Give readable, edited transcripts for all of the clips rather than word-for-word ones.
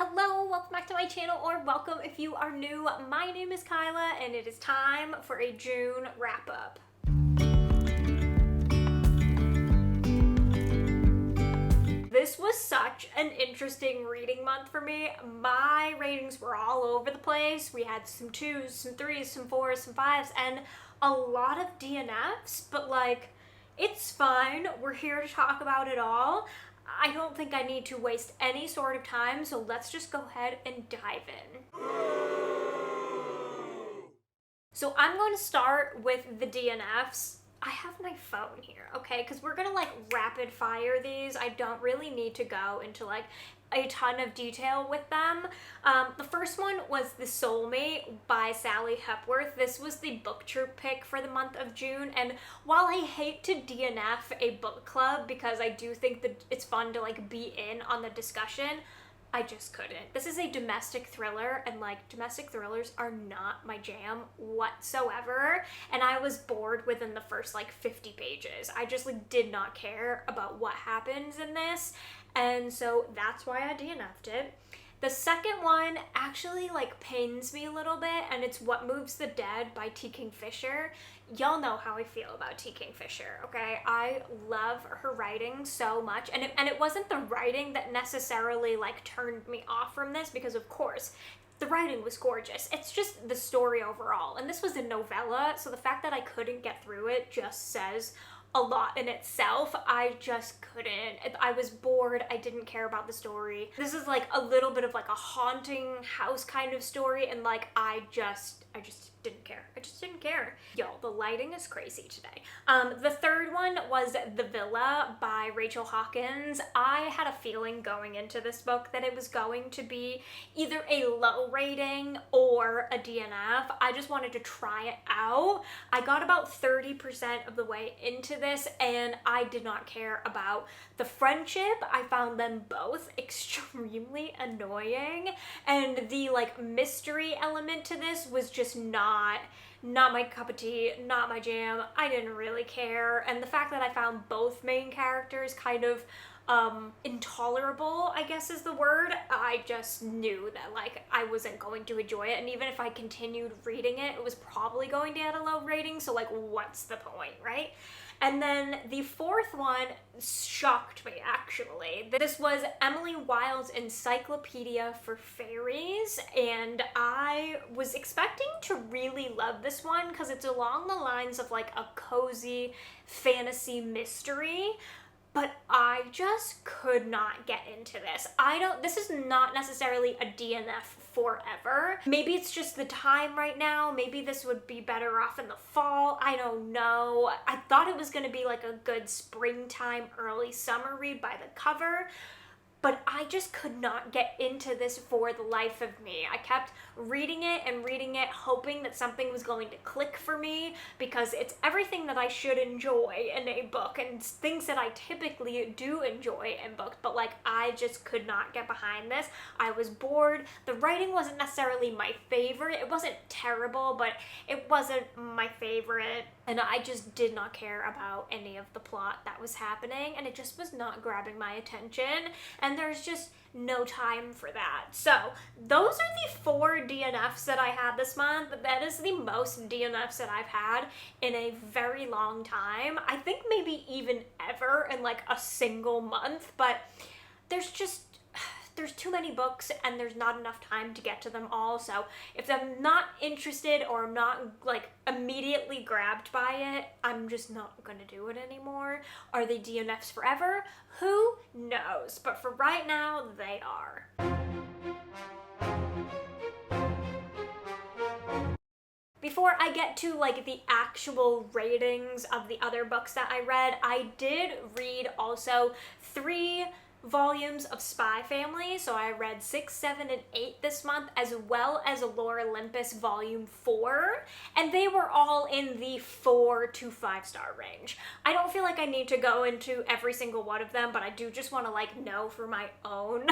Hello, welcome back to my channel, or welcome if you are new. My name is Kyla, and it is time for a June wrap-up. This was such an interesting reading month for me. My ratings were all over the place. We had some 2s, some 3s, some 4s, some 5s, and a lot of DNFs, but like, it's fine. We're here to talk about it all. I don't think I need to waste any sort of time, so let's just go ahead and dive in. So I'm going to start with the DNFs. I have my phone here, okay? Because we're gonna like rapid fire these. I don't really need to go into like a ton of detail with them. The first one was The Soulmate by Sally Hepworth. This was the booktube pick for the month of June, and while I hate to DNF a book club because I do think that it's fun to like be in on the discussion, I just couldn't. This is a domestic thriller, and like domestic thrillers are not my jam whatsoever, and I was bored within the first like 50 pages. I just like did not care about what happens in this, and so that's why I DNF'd it. The second one actually like pains me a little bit, and it's What Moves the Dead by T. Kingfisher. Y'all know how I feel about T. Kingfisher, okay? I love her writing so much, and it wasn't the writing that necessarily like turned me off from this, because of course the writing was gorgeous. It's just the story overall, and this was a novella, so the fact that I couldn't get through it just says a lot in itself. I just couldn't. I was bored. I didn't care about the story. This is like a little bit of like a haunting house kind of story, and like I just didn't care. I just didn't care. Yo, the lighting is crazy today. The third one was The Villa by Rachel Hawkins. I had a feeling going into this book that it was going to be either a low rating or a DNF. I just wanted to try it out. I got about 30% of the way into this, and I did not care about the friendship. I found them both extremely annoying, and the like mystery element to this was just not my cup of tea, not my jam. I didn't really care, and the fact that I found both main characters kind of intolerable, I guess is the word, I just knew that like I wasn't going to enjoy it, and even if I continued reading it, it was probably going to get a low rating, so like what's the point, right? And then the fourth one shocked me, actually. This was Emily Wilde's Encyclopedia for Fairies, and I was expecting to really love this one because it's along the lines of like a cozy fantasy mystery, but I just could not get into this. This is not necessarily a DNF forever. Maybe it's just the time right now. Maybe this would be better off in the fall. I don't know. I thought it was gonna be like a good springtime, early summer read by the cover, but I just could not get into this for the life of me. I kept reading it and reading it, hoping that something was going to click for me, because it's everything that I should enjoy in a book and things that I typically do enjoy in books, but like I just could not get behind this. I was bored. The writing wasn't necessarily my favorite. It wasn't terrible, but it wasn't my favorite, and I just did not care about any of the plot that was happening, and it just was not grabbing my attention, and there's just no time for that. So those are the 4 DNFs that I had this month. That is the most DNFs that I've had in a very long time. I think maybe even ever in like a single month, but there's too many books and there's not enough time to get to them all. So if I'm not interested or I'm not like immediately grabbed by it, I'm just not gonna do it anymore. Are they DNFs forever? Who knows? But for right now, they are. Before I get to like the actual ratings of the other books that I read, I did read also 3 volumes of Spy Family. So I read 6, 7, and 8 this month, as well as Lore Olympus Volume 4, and they were all in the 4 to 5 star range. I don't feel like I need to go into every single one of them, but I do just want to like know for my own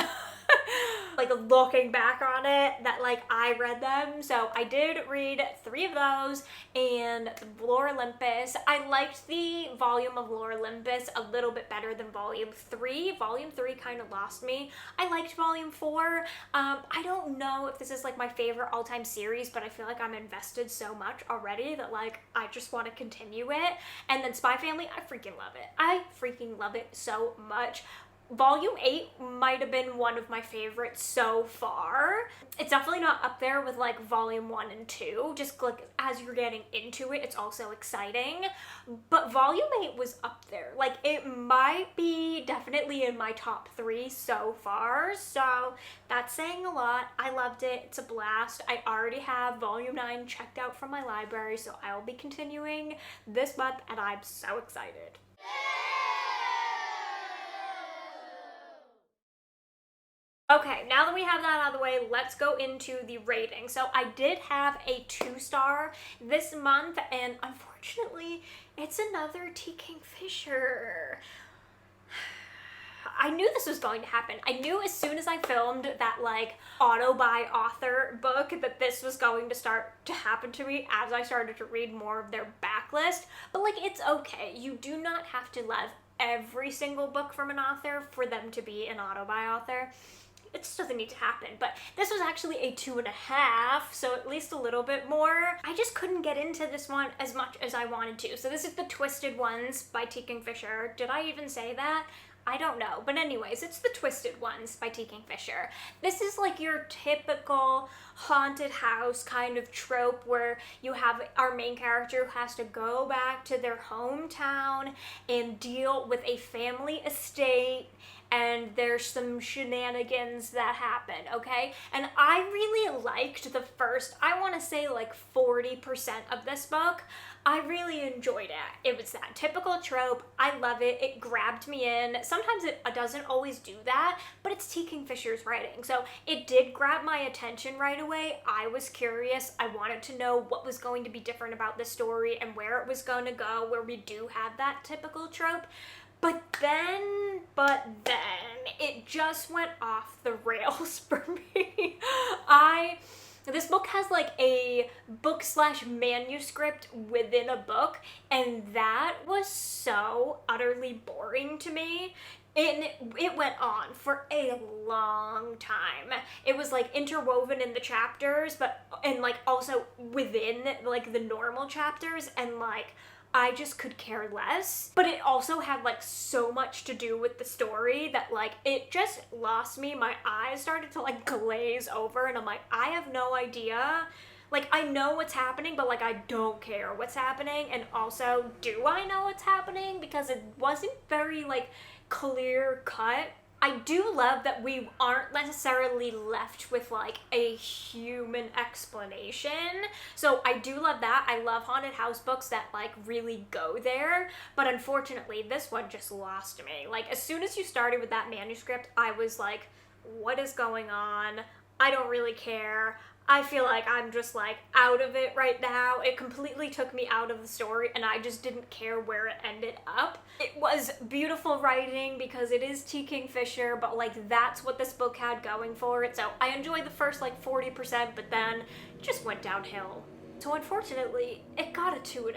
like looking back on it that like I read them. So I did read 3 of those, and Lore Olympus, I liked the volume of Lore Olympus a little bit better than volume 3. Volume 3 kind of lost me. I liked volume 4. I don't know if this is like my favorite all-time series, but I feel like I'm invested so much already that like I just want to continue it. And then Spy Family, I freaking love it. I freaking love it so much. Volume 8 might have been one of my favorites so far. It's definitely not up there with like volume 1 and 2, just like as you're getting into it, it's also exciting. But volume 8 was up there. Like it might be definitely in my top 3 so far, so that's saying a lot. I loved it. It's a blast. I already have volume 9 checked out from my library, so I will be continuing this month and I'm so excited. Okay, now that we have that out of the way, let's go into the rating. So I did have a 2-star this month, and unfortunately, it's another T. Kingfisher. I knew this was going to happen. I knew as soon as I filmed that like auto by author book that this was going to start to happen to me as I started to read more of their backlist. But like, it's okay. You do not have to love every single book from an author for them to be an auto by author. It just doesn't need to happen. But this was actually a 2.5, so at least a little bit more. I just couldn't get into this one as much as I wanted to. So this is The Twisted Ones by T. Kingfisher. Did I even say that? I don't know. But anyways, it's The Twisted Ones by T. Kingfisher. This is like your typical haunted house kind of trope where you have our main character who has to go back to their hometown and deal with a family estate, and there's some shenanigans that happen, okay? And I really liked the first, I want to say like 40% of this book. I really enjoyed it. It was that typical trope. I love it. It grabbed me in. Sometimes it doesn't always do that, but it's T. Kingfisher's writing. So it did grab my attention right away. I was curious. I wanted to know what was going to be different about the story and where it was going to go, where we do have that typical trope. But then, it just went off the rails for me. This book has like a book/manuscript within a book, and that was so utterly boring to me. And it went on for a long time. It was like interwoven in the chapters, and like also within like the normal chapters, and like I just could care less. But it also had like so much to do with the story that like it just lost me. My eyes started to like glaze over, and I'm like, I have no idea. Like, I know what's happening, but like I don't care what's happening. And also, do I know what's happening? Because it wasn't very like clear cut. I do love that we aren't necessarily left with like a human explanation. So I do love that. I love haunted house books that like really go there. But unfortunately, this one just lost me. Like, as soon as you started with that manuscript, I was like, what is going on? I don't really care. I feel like I'm just like out of it right now. It completely took me out of the story, and I just didn't care where it ended up. It was beautiful writing because it is T. Kingfisher, but like that's what this book had going for it. So I enjoyed the first like 40%, but then it just went downhill. So unfortunately, it got a 2.5.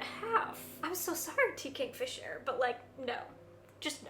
I'm so sorry, T. Kingfisher, but like, no. Just no.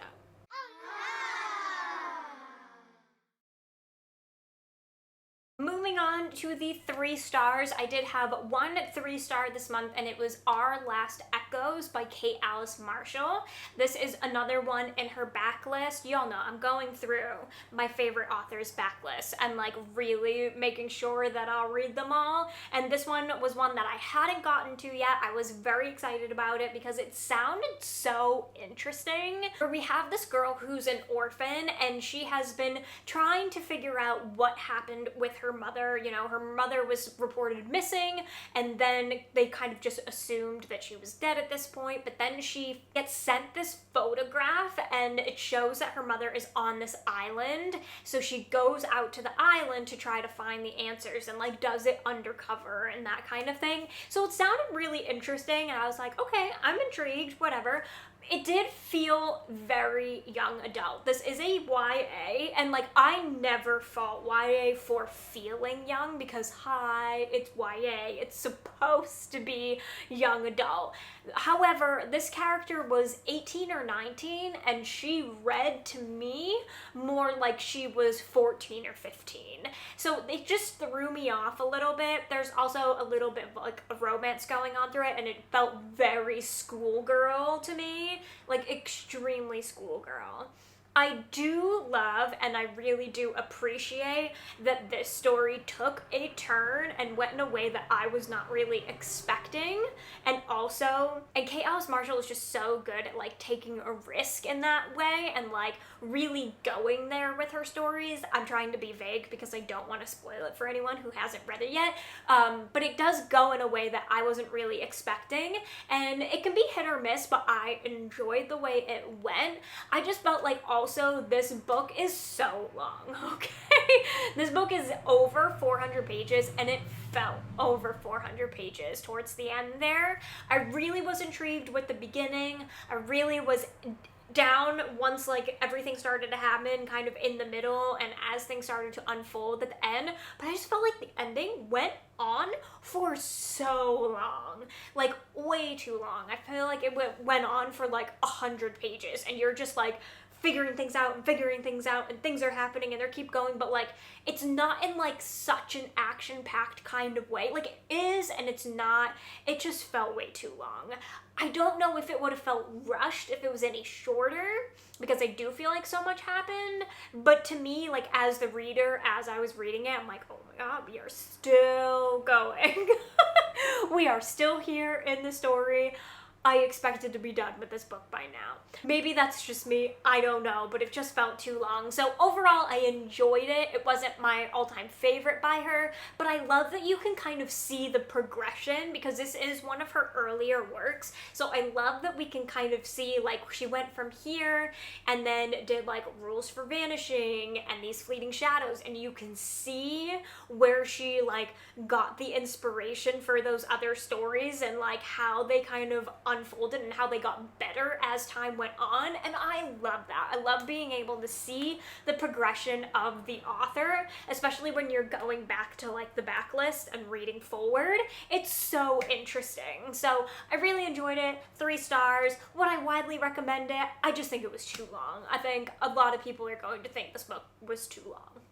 Moving on to the 3 stars, I did have 1 3-star this month, and it was Our Last Echoes by Kate Alice Marshall. This is another one in her backlist. Y'all know I'm going through my favorite authors' backlist and like really making sure that I'll read them all. And this one was one that I hadn't gotten to yet. I was very excited about it because it sounded so interesting. Where we have this girl who's an orphan, and she has been trying to figure out what happened with her mother. You know, her mother was reported missing, and then they kind of just assumed that she was dead at this point, but then she gets sent this photograph, and it shows that her mother is on this island, so she goes out to the island to try to find the answers and like does it undercover and that kind of thing. So it sounded really interesting, and I was like, okay, I'm intrigued, whatever. it did feel very young adult. This is a YA, and like I never fault YA for feeling young because hi, it's YA. It's supposed to be young adult. However, this character was 18 or 19 and she read to me more like she was 14 or 15. So it just threw me off a little bit. There's also a little bit of like a romance going on through it, and it felt very schoolgirl to me, like extremely schoolgirl. I do love and I really do appreciate that this story took a turn and went in a way that I was not really expecting. And Kate Alice Marshall is just so good at like taking a risk in that way and like really going there with her stories. I'm trying to be vague because I don't want to spoil it for anyone who hasn't read it yet. But it does go in a way that I wasn't really expecting, and it can be hit or miss, but I enjoyed the way it went. I just felt like also this book is so long, okay? This book is over 400 pages, and it felt over 400 pages towards the end there. I really was intrigued with the beginning. I really was down once like everything started to happen kind of in the middle and as things started to unfold at the end, but I just felt like the ending went on for so long, like way too long. I feel like it went on for like 100 pages and you're just like figuring things out and things are happening and they keep going, but like it's not in like such an action-packed kind of way. Like it is and it's not. It just felt way too long. I don't know if it would have felt rushed if it was any shorter, because I do feel like so much happened, but to me, like as the reader, as I was reading it, I'm like, oh my god, we are still going. We are still here in the story. I expected to be done with this book by now. Maybe that's just me, I don't know, but it just felt too long. So overall, I enjoyed it. It wasn't my all-time favorite by her, but I love that you can kind of see the progression because this is one of her earlier works. So I love that we can kind of see like she went from here and then did like Rules for Vanishing and These Fleeting Shadows, and you can see where she like got the inspiration for those other stories and like how they kind of unfolded and how they got better as time went on, and I love that. I love being able to see the progression of the author, especially when you're going back to like the backlist and reading forward. It's so interesting. So I really enjoyed it. 3 stars. Would I widely recommend it? I just think it was too long. I think a lot of people are going to think this book was too long.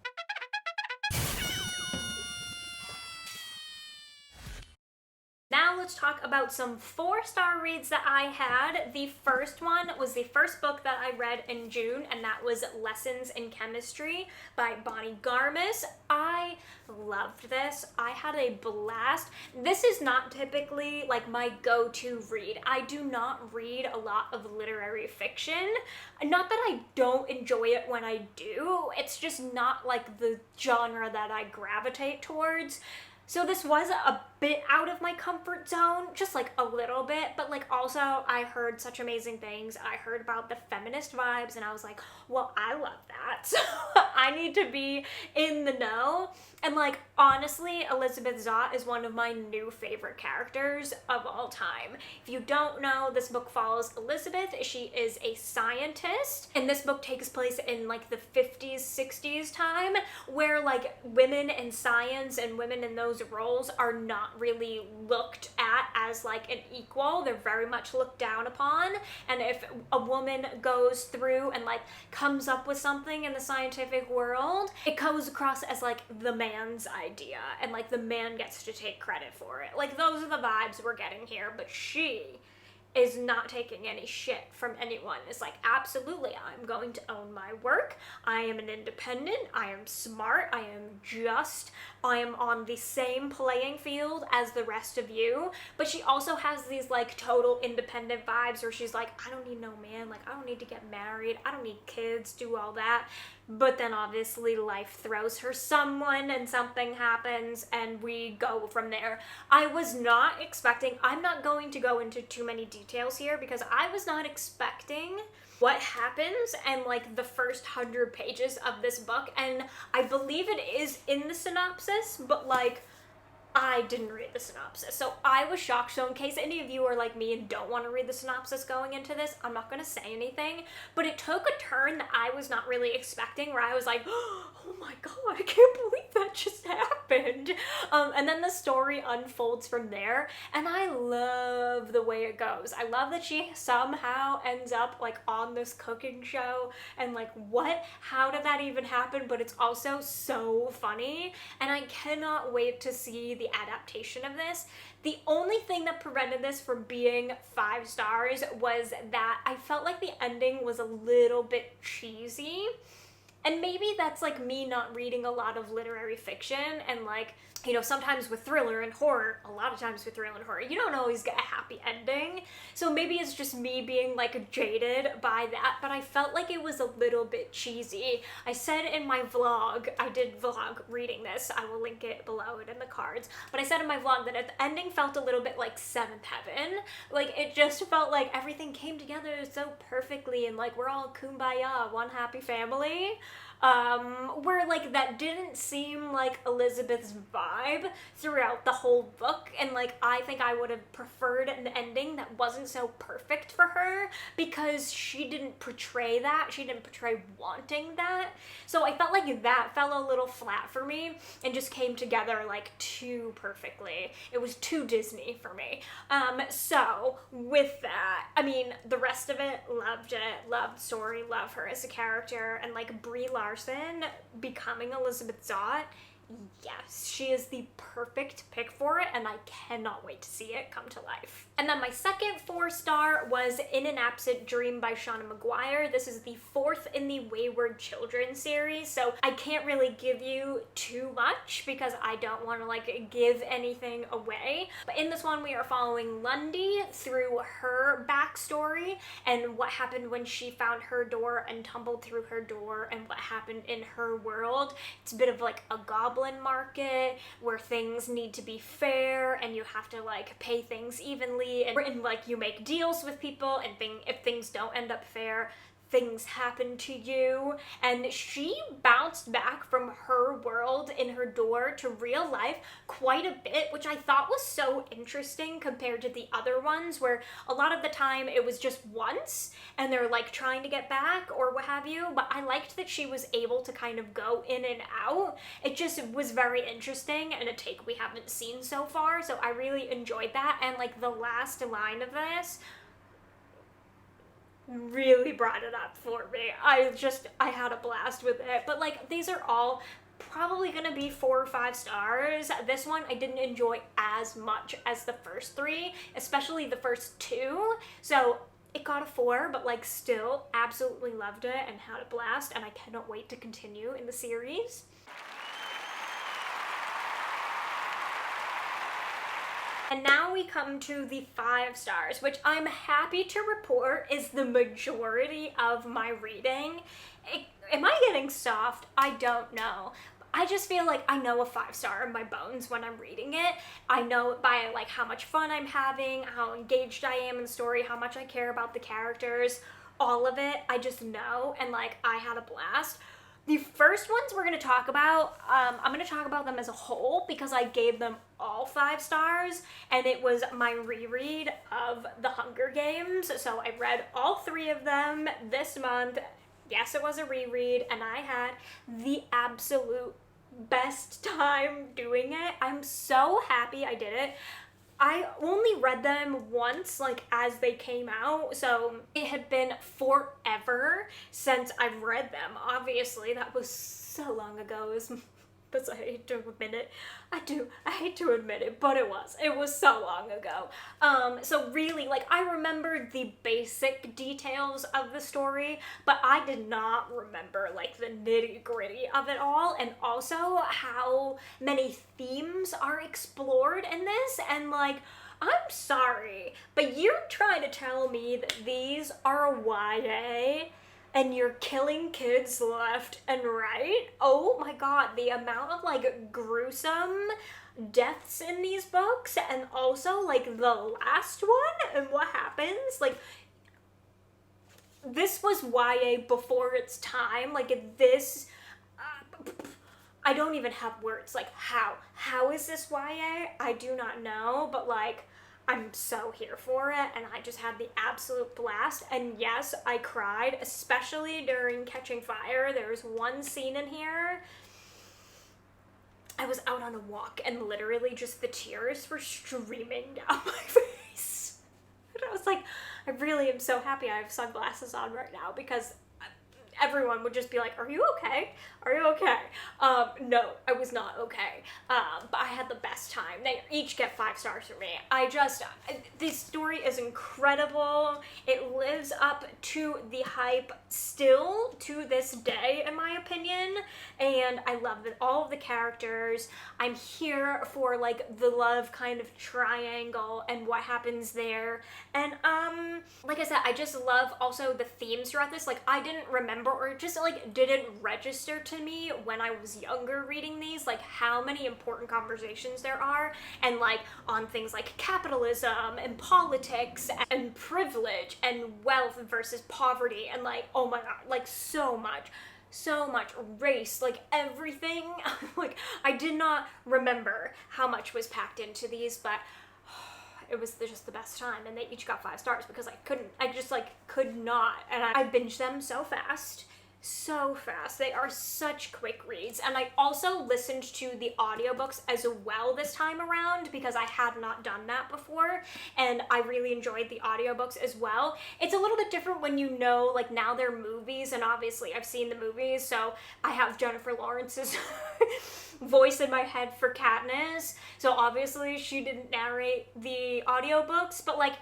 Now let's talk about some 4-star reads that I had. The first one was the first book that I read in June, and that was Lessons in Chemistry by Bonnie Garmis. I loved this. I had a blast. This is not typically like my go-to read. I do not read a lot of literary fiction. Not that I don't enjoy it when I do. It's just not like the genre that I gravitate towards. So this was a bit out of my comfort zone, just like a little bit, but like also I heard such amazing things. I heard about the feminist vibes and I was like, well, I love that. So I need to be in the know. And like, honestly, Elizabeth Zott is one of my new favorite characters of all time. If you don't know, this book follows Elizabeth. She is a scientist, and this book takes place in like the 50s, 60s time, where like women in science and women in those roles are not really looked at as like an equal. They're very much looked down upon, and if a woman goes through and like comes up with something in the scientific world, it comes across as like the man's idea, and like the man gets to take credit for it. Like those are the vibes we're getting here, but she is not taking any shit from anyone. It's like, absolutely, I'm going to own my work. I am an independent. I am smart. I am on the same playing field as the rest of you. But she also has these like total independent vibes where she's like, I don't need no man. Like, I don't need to get married. I don't need kids, do all that. But then obviously life throws her someone and something happens and we go from there. I was not expecting, I'm not going to go into too many details here because I was not expecting what happens in like the first 100 pages of this book, and I believe it is in the synopsis, but like I didn't read the synopsis, so I was shocked. So in case any of you are like me and don't want to read the synopsis going into this, I'm not going to say anything, but it took a turn that I was not really expecting, where I was like, oh my god, I can't believe that just happened. And then the story unfolds from there, and I love the way it goes. I love that she somehow ends up like on this cooking show, and like, how did that even happen? But it's also so funny, and I cannot wait to see the adaptation of this. The only thing that prevented this from being 5 stars was that I felt like the ending was a little bit cheesy. And maybe that's like me not reading a lot of literary fiction, and like, you know, sometimes with thriller and horror, a lot of times with thriller and horror, you don't always get a happy ending. So maybe it's just me being like jaded by that, but I felt like it was a little bit cheesy. I said in my vlog, I did vlog reading this, I will link it below it in the cards, but I said in my vlog that the ending felt a little bit like Seventh Heaven. Like, it just felt like everything came together so perfectly, and like we're all kumbaya, one happy family. Where like that didn't seem like Elizabeth's vibe throughout the whole book, and like I think I would have preferred an ending that wasn't so perfect for her, because she didn't portray that, she didn't portray wanting that. So I felt like that fell a little flat for me and just came together like too perfectly. It was too Disney for me. So with that, I mean, the rest of it, loved it, loved the story, love her as a character, and like Brie Larson becoming Elizabeth Zott, yes, she is the perfect pick for it, and I cannot wait to see it come to life. And then my second 4-star was In an Absent Dream by Shauna Maguire. This is the 4th in the Wayward Children series, so I can't really give you too much because I don't want to like give anything away. But in this one, we are following Lundy through her backstory and what happened when she found her door and tumbled through her door, and what happened in her world. It's a bit of like a goblin market where things need to be fair, and you have to like pay things evenly, and like you make deals with people, and if things don't end up fair, things happen to you. And she bounced back from her world in her door to real life quite a bit, which I thought was so interesting compared to the other ones, where a lot of the time it was just once and they're like trying to get back or what have you. But I liked that she was able to kind of go in and out. It just was very interesting, and a take we haven't seen so far, so I really enjoyed that. And like the last line of this really brought it up for me. I had a blast with it. But like, these are all probably gonna be 4 or 5 stars. This one I didn't enjoy as much as the first 3, especially the first 2. So it got a 4, but like still absolutely loved it and had a blast, and I cannot wait to continue in the series. And now we come to the 5 stars, which I'm happy to report is the majority of my reading. Am I getting soft? I don't know. I just feel like I know a 5-star in my bones when I'm reading it. I know it by like how much fun I'm having, how engaged I am in the story, how much I care about the characters, all of it. I just know, and like I had a blast. The first ones we're going to talk about, I'm going to talk about them as a whole because I gave them all 5 stars, and it was my reread of The Hunger Games. So I read all 3 of them this month. Yes, it was a reread, and I had the absolute best time doing it. I'm so happy I did it. I only read them once, like, as they came out, so it had been forever since I've read them. Obviously, that was so long ago, I hate to admit it. I hate to admit it, but it was so long ago. So really, like, I remembered the basic details of the story, but I did not remember, like, the nitty-gritty of it all, and also how many themes are explored in this, and, like, I'm sorry, but you're trying to tell me that these are YA, and you're killing kids left and right? Oh my god, the amount of like gruesome deaths in these books, and also like the last one and what happens, like this was YA before its time. Like this I don't even have words. Like, how is this YA? I do not know, but like, I'm so here for it, and I just had the absolute blast. And yes, I cried, especially during Catching Fire. There was one scene in here. I was out on a walk, and literally just the tears were streaming down my face. And I was like, I really am so happy I have sunglasses on right now, because everyone would just be like, are you okay? Are you okay? No, I was not okay. But I had the best time. They each get 5 stars from me. This story is incredible. It lives up to the hype still to this day, in my opinion. And I love all of the characters. I'm here for like the love kind of triangle and what happens there. And like I said, I just love also the themes throughout this. Like, I didn't remember, or just like didn't register to me when I was younger reading these, like how many important conversations there are, and like on things like capitalism and politics and privilege and wealth versus poverty, and like, oh my god, like so much race, like everything. Like, I did not remember how much was packed into these, but it was just the best time. And they each got 5 stars because I just like could not, and I binged them so fast. They are such quick reads. And I also listened to the audiobooks as well this time around, because I had not done that before, and I really enjoyed the audiobooks as well. It's a little bit different when you know, like, now they're movies, and obviously I've seen the movies, so I have Jennifer Lawrence's voice in my head for Katniss, so obviously she didn't narrate the audiobooks, but like,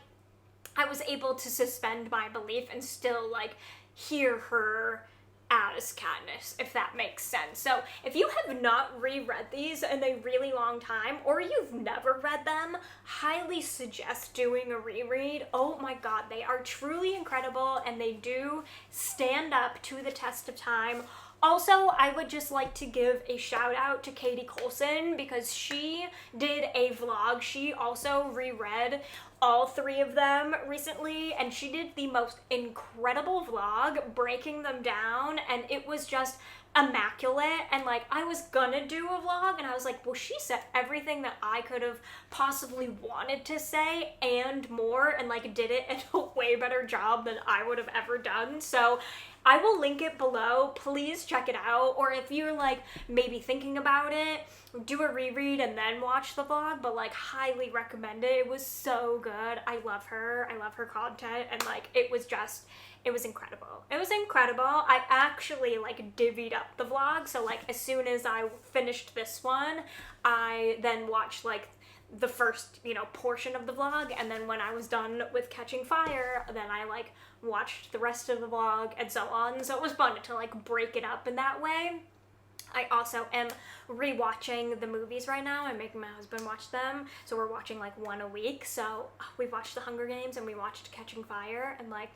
I was able to suspend my belief and still like hear her as Katniss, if that makes sense. So if you have not reread these in a really long time, or you've never read them, highly suggest doing a reread. Oh my god, they are truly incredible, and they do stand up to the test of time. Also, I would just like to give a shout out to Katie Coulson, because she did a vlog. She also reread all 3 of them recently, and she did the most incredible vlog breaking them down, and it was just immaculate. And like, I was gonna do a vlog, and I was like, well, she said everything that I could have possibly wanted to say and more, and like did it in a way better job than I would have ever done. So I will link it below. Please check it out. Or if you're like maybe thinking about it, do a reread and then watch the vlog, but like, highly recommend it. It was so good. I love her. I love her content, and like, it was incredible. It was incredible. I actually like divvied up the vlog. So like, as soon as I finished this one, I then watched like the first, portion of the vlog, and then when I was done with Catching Fire, then I like watched the rest of the vlog, and so on. So it was fun to like break it up in that way. I also am rewatching the movies right now. I'm making my husband watch them, so we're watching like one a week. So we watched The Hunger Games and we watched Catching Fire, and like,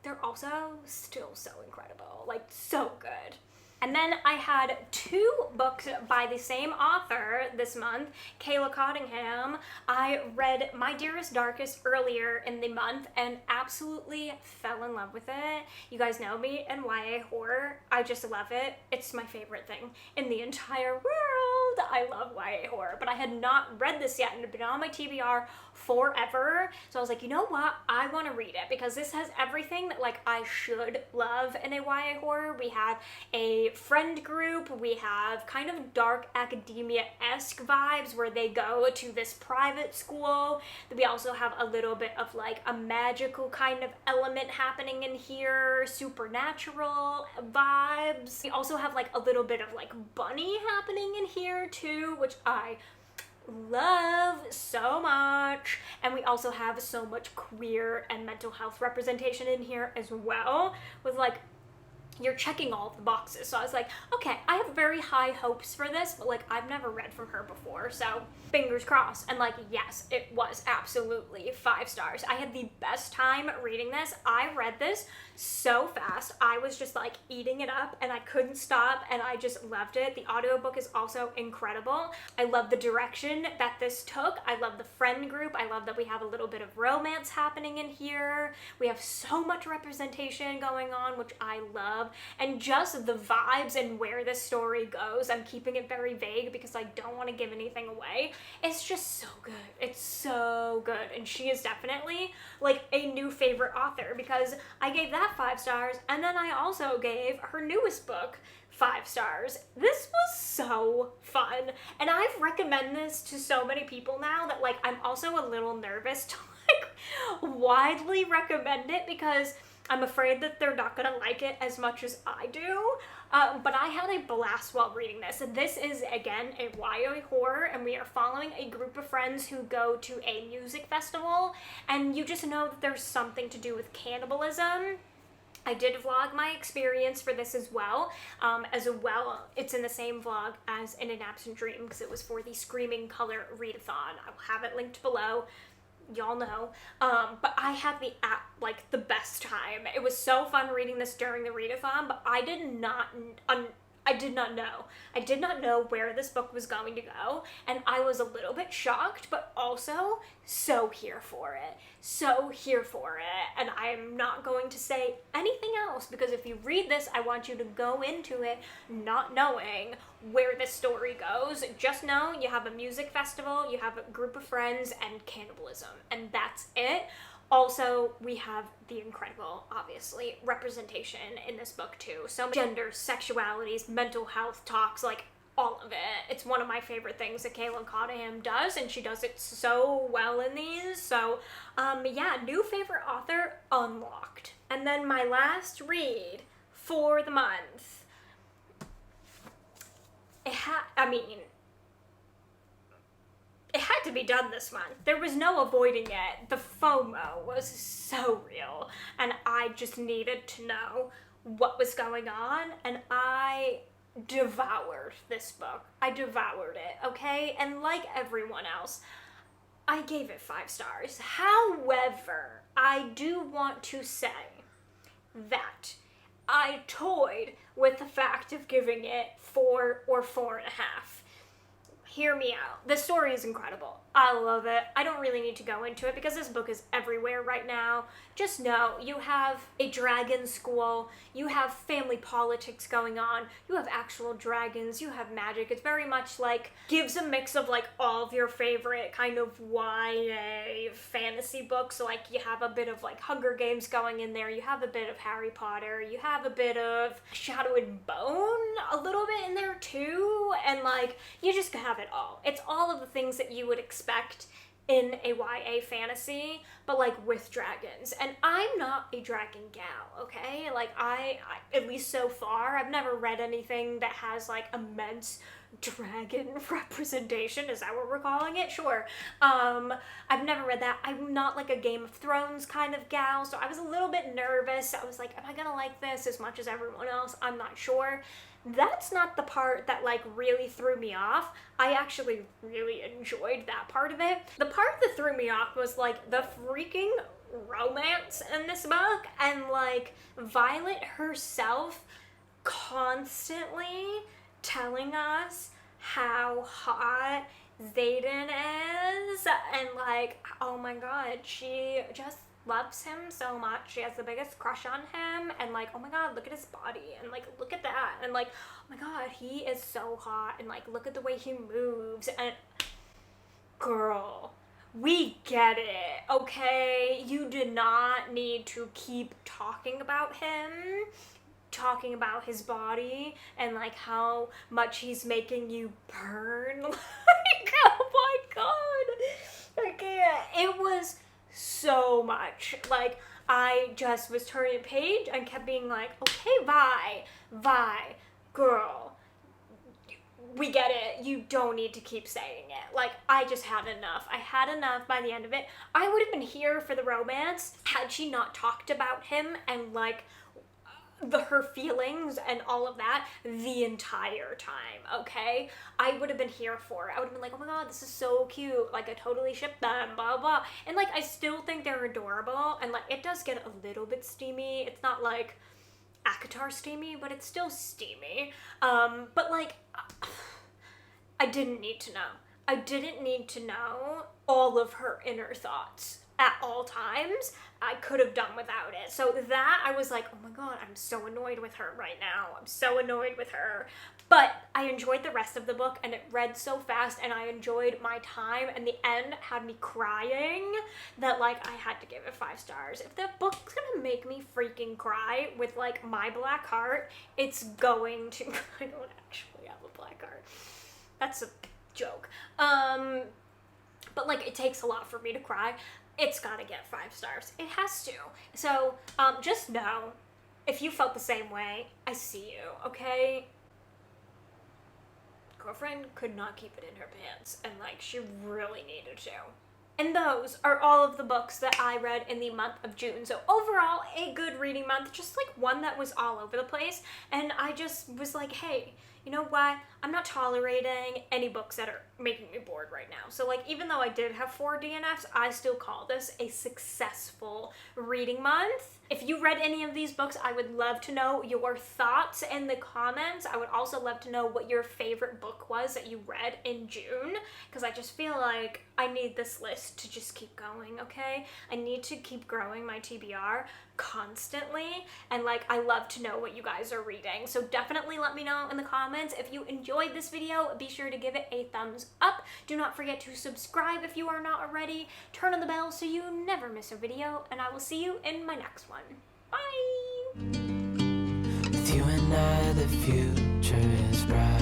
they're also still so incredible, like so good. And then I had 2 books by the same author this month, Kayla Cottingham. I read My Dearest Darkest earlier in the month and absolutely fell in love with it. You guys know me and YA horror. I just love it. It's my favorite thing in the entire world. I love YA horror, but I had not read this yet, and it had been on my TBR forever. So I was like, you know what? I want to read it, because this has everything that like I should love in a YA horror. We have a friend group, we have kind of dark academia-esque vibes where they go to this private school. We also have a little bit of like a magical kind of element happening in here, supernatural vibes. We also have like a little bit of like bunny happening in here too, which I love so much. And we also have so much queer and mental health representation in here as well, with like, you're checking all of the boxes. So I was like, okay, I have very high hopes for this, but like, I've never read from her before, so fingers crossed. And like, yes, it was absolutely 5 stars. I had the best time reading this. I read this so fast. I was just like eating it up, and I couldn't stop, and I just loved it. The audiobook is also incredible. I love the direction that this took. I love the friend group. I love that we have a little bit of romance happening in here. We have so much representation going on, which I love. And just the vibes and where this story goes, I'm keeping it very vague because I don't want to give anything away. It's just so good. It's so good. And she is definitely like a new favorite author because I gave that 5 stars, and then I also gave her newest book 5 stars. This was so fun, and I've recommended this to so many people now that like I'm also a little nervous to like widely recommend it because I'm afraid that they're not gonna like it as much as I do. But I had a blast while reading this. And this is, again, a YA horror, and we are following a group of friends who go to a music festival, and you just know that there's something to do with cannibalism. I did vlog my experience for this as well. It's in the same vlog as In an Absent Dream because it was for the Screaming Color Readathon. I will have it linked below. Y'all know. But I had the best time. It was so fun reading this during the readathon, but I did not know. I did not know where this book was going to go, and I was a little bit shocked, but also so here for it. So here for it, and I'm not going to say anything else because if you read this, I want you to go into it not knowing where this story goes. Just know you have a music festival, you have a group of friends, and cannibalism, and that's it. Also, we have the incredible, obviously, representation in this book too. So genders, sexualities, mental health talks, like all of it. It's one of my favorite things that Kayla Cottingham does, and she does it so well in these. So, yeah, new favorite author unlocked. And then my last read for the month. It had to be done this month. There was no avoiding it. The FOMO was so real, and I just needed to know what was going on, and I devoured this book. I devoured it, okay? And like everyone else, I gave it 5 stars. However, I do want to say that I toyed with the fact of giving it 4 or 4.5. Hear me out. The story is incredible. I love it. I don't really need to go into it because this book is everywhere right now. Just know you have a dragon school, you have family politics going on, you have actual dragons, you have magic. It's very much like, gives a mix of like all of your favorite kind of YA fantasy books. So like you have a bit of like Hunger Games going in there, you have a bit of Harry Potter, you have a bit of Shadow and Bone a little bit in there too, and like you just have it all. It's all of the things that you would expect in a YA fantasy, but like with dragons. And I'm not a dragon gal, okay? Like I at least so far, I've never read anything that has like immense dragon representation. Is that what we're calling it? Sure. I've never read that. I'm not like a Game of Thrones kind of gal, so I was a little bit nervous. I was like, am I gonna like this as much as everyone else? I'm not sure. That's not the part that like really threw me off. I actually really enjoyed that part of it. The part that threw me off was like the freaking romance in this book, and like Violet herself constantly telling us how hot Xaden is, and like, oh my god, she just loves him so much. She has the biggest crush on him, and like, oh my god, look at his body, and like, look at that, and like, oh my god, he is so hot, and like, look at the way he moves, and girl, we get it, okay? You did not need to keep talking about him, talking about his body, and like how much he's making you burn. Like, oh my god, I can't. It was so much. Like, I just was turning a page and kept being like, okay, Vi, girl, we get it. You don't need to keep saying it. Like, I just had enough. I had enough by the end of it. I would have been here for the romance had she not talked about him and like her feelings and all of that the entire time, okay? I would have been here for it. I would have been like, oh my god, this is so cute. Like, I totally ship them, blah, blah. And, like, I still think they're adorable. And, like, it does get a little bit steamy. It's not, like, ACOTAR steamy, but it's still steamy. But, like, I didn't need to know. I didn't need to know all of her inner thoughts at all times, I could have done without it. So that, I was like, oh my god, I'm so annoyed with her right now. I'm so annoyed with her. But I enjoyed the rest of the book, and it read so fast, and I enjoyed my time, and the end had me crying that, like, I had to give it 5 stars. If the book's gonna make me freaking cry with, like, my black heart, it's going to... I don't actually have a black heart. That's a joke. But, like, it takes a lot for me to cry. It's gotta get 5 stars. It has to. So, just know, if you felt the same way, I see you, okay? Girlfriend could not keep it in her pants, and, like, she really needed to. And those are all of the books that I read in the month of June. So overall, a good reading month, just like one that was all over the place. And I just was like, hey, you know what? I'm not tolerating any books that are making me bored right now. So, like, even though I did have 4 DNFs, I still call this a successful reading month. If you read any of these books, I would love to know your thoughts in the comments. I would also love to know what your favorite book was that you read in June, because I just feel like I need this list to just keep going, okay? I need to keep growing my TBR constantly, and, like, I love to know what you guys are reading. So definitely let me know in the comments. If you enjoyed this video, be sure to give it a thumbs up. Do not forget to subscribe if you are not already. Turn on the bell so you never miss a video, and I will see you in my next one. Bye! With you and I, the future is bright.